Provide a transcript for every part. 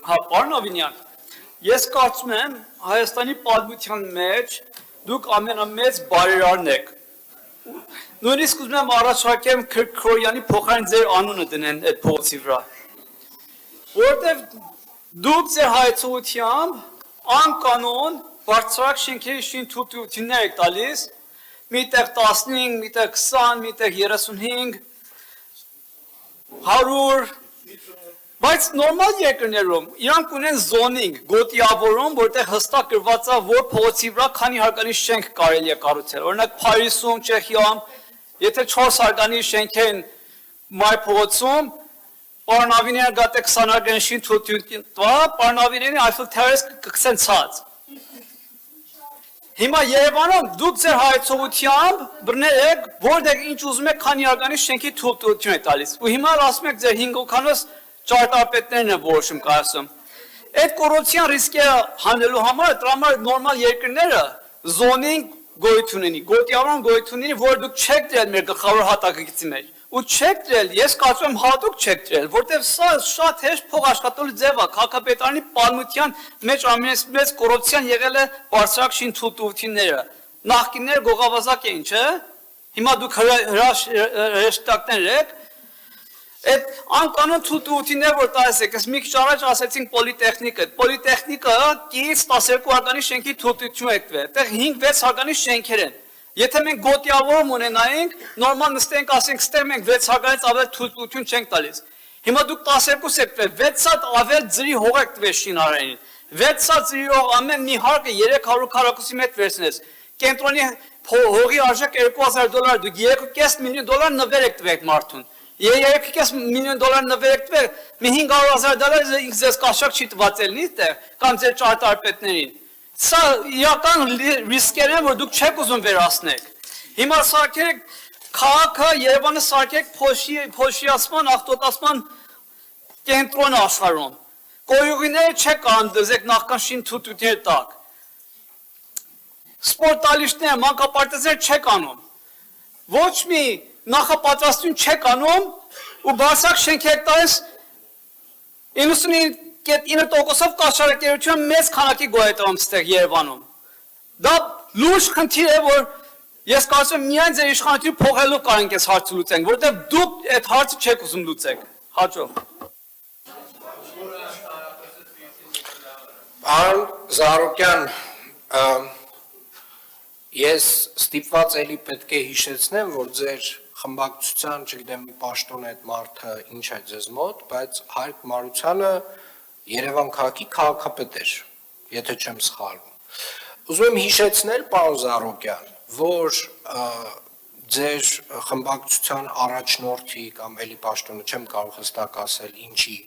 Հա, պարոն Ավինյան, ես կարծում եմ Հայաստանի պատմության մեջ դուք ամենամեծ բարերարն եք։ Նույնիսկ ուզում եմ առաջարկեմ Քրոյանի փոխարեն ձեր անունը դնեն այդ փողոցի վրա։ Որտեվ դուք ձեր հայցողությամբ անկանոն բարձրակ շենքերի շինթույլտվություններ եք տալիս, միտեղ 15, միտեղ 20, միտեղ 35, 100, բայց նորմալ երկրներում իրանք ունեն զոնինգ, գոտիավորում, որտեղ հստակ գրված է, որ փողոցի վրա քանի հարկանի շենք կարելի է կառուցել։ Օրինակ Փարիզում, Չեխիայում, եթե 4 հարկանի շենք են մայր փողոցում, պարոն Ավինյանը գաթե 20 հարկանի շինթույլտություն տա, պարոն Ավինյանի Eiffel Terrace կգցեն ցած։ Հիմա Երևանում դուք ձեր հայցողությամբ բռներ եք, որտեղ ինչ ուզում եք քանի հարկանի շենքի թույլտվություն եք տալիս։ Ու հիմա ասում եք ձեր 5 օքանոց ճարտարապետներն են որոշում կայացում։ Այդ կոռուպցիան ռիսկերը հանելու համար դրա համար նորմալ երկրները զոնինգ գոյություն ունի, գոտիավորում գոյություն ունի, որ դուք չեք դրել մեր գլխավոր հատակագծի մեջ։ Ու չեք դրել, ես կարծում եմ հատուկ չեք դրել, որտեղ սա շատ հեշտ փող աշխատելու ձև է, քաղաքապետարանի պատմության մեջ ամենամեծ կոռուպցիան եղել է բարձրակ շինթույլտվությունները։ Նախկինները գողավազակ էին, չէ՞։ Հիմա դուք հրաշտակներ եք։ Այդ անկանոն թույլտվություններ, որ տալիս եք, մի քիչ առաջ ասեցինք պոլիտեխնիկը կից 12 հարկանի շենքի թույլտվություն եք տվել, այդտեղ 5-6 հարկանի շենքեր են։ Եթե մենք գոտիավորում ունենայինք, նորմալ նստենք, ասենք, ստեղ մենք 6 հարկանից ավել թույլտվություն չենք տալիս։ Հիմա դուք 12 եք տվել, 6 հատ ավել ձրի հող եք տվել շինարարին։ 6 հատ ձրի հող ամեն մի հարկը 300 քառակուսի մետր վերցնես։ Կենտրոնի հողի արժեք $2000, դուք $2.5 միլիոն նվեր եք տվել մարդուն։ $2.5 միլիոն նվեր եք տվել, մի $500,000 ինքս ձեզ կաշակ չի տվածել նիստեղ, կամ ձեր ճարտարապետներին։ Սա իրական ռիսկեր են, որ դուք չեք ուզում վերացնեք։ Հիմա սարքեք քաղաքը, Երևանը սարքեք փոշիացման, աղտոտացման կենտրոն աշխարհում։ Կոյուղիները չեք կարող դզեք նախքան շինթույլտվություններ տակ։ Սպորտալիստներ, մանկապարտեզներ չեք անում։ Ոչ մի նախապատրաստություն չեք անում ու բարձրակ շենքեր տալիս 99% կաշառակերություն մեծ քանակի գոյատևում ստեղ Երևանում։ Դա լուրջ խնդիր է, որ ես կարծում եմ միայն ձեր իշխանությունը փոխելով կարող ենք այս հարցը լուծենք, որովհետև դուք այդ հարցը չեք ուզում լուծեք։ Հաջող։ Պարոն Զարուկյան, ես ստիպված էլի պետք է հիշեցնեմ, որ ձեր խմբակցության, չգիտեմ, մի պաշտոն այդ մարդը ինչ է ձեզ մոտ, բայց Հայկ Մարությանը Երևան քաղաքի քաղաքապետ էր, եթե չեմ սխալվում։ Ուզում եմ հիշեցնել, պարոն Զարուկյան, որ ձեր խմբակցության առաջնորդի կամ էլի պաշտոնը չեմ կարող հստակ ասել ինչի,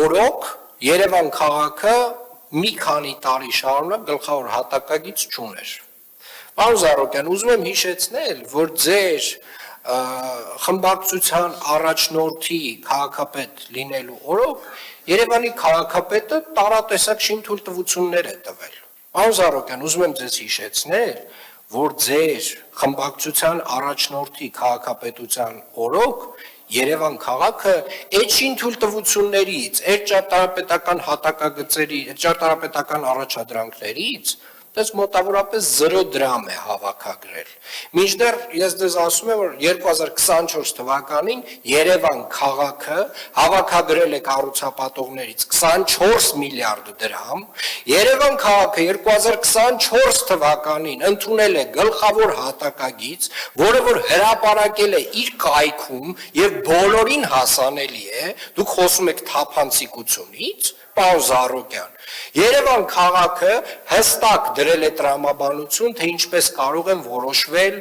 օրոք Երևան քաղաքը մի քանի տարի շարունակ գլխավոր հատակագիծ չուներ։ Պարոն Զարուկյան, ուզում եմ հիշեցնել, որ ձեր խմբակցության առաջնորդի քաղաքապետ լինելու օրոք Երևանի քաղաքապետը տարատեսակ շինթույլտվություններ է տվել։ Պարոն Զարուկյան, ուզում եմ ձեզ հիշեցնել, որ ձեր խմբակցության առաջնորդի քաղաքապետության օրոք Երևան քաղաքը այդ շինթույլտվություններից, այդ ճարտարապետական հատակագծերի, այդ ճարտարապետական առաջադրանքներից դες մոտավորապես 0 դրամ է հավաքագրել։ Մինչդեռ ես դες ասում եմ, որ 2024 թվականին Երևան քաղաքը հավաքագրել է կառուցապատողներից 24 միլիարդ դրամ, Երևան քաղաքը 2024 թվականին ընդունել է գլխավոր հատակագիծ, որը որ հրապարակել է իր կայքում եւ բոլորին հասանելի է, դուք խոսում եք թափանցիկությունից, պարոն Զարուկյան, Երևան քաղաքը հստակ դրել է տրամաբանություն, թե ինչպես կարող են որոշվել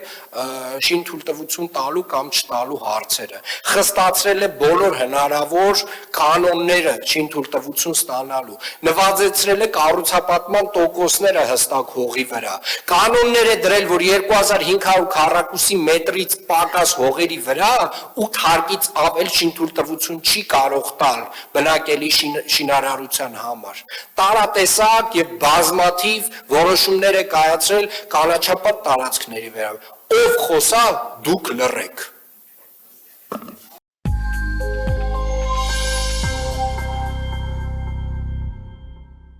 շինթույլտվություն տալու կամ չտալու հարցերը։ Խստացրել է բոլոր հնարավոր կանոնները շինթույլտվություն ստանալու։ Նվազեցրել է կառուցապատման տոկոսները հստակ հողի վրա։ Կանոններ է դրել, որ 2500 քառակուսի մետրից պակաս հողերի վրա 8 հարկից ավել շինթույլտվություն չի կարող տալ բնակելի շինարարության համար։ Տարատեսակ եւ բազմաթիվ որոշումներ է կայացրել կանաչապատ տարածքների վերաբերյալ։ Ով խոսա, դուք լռեք։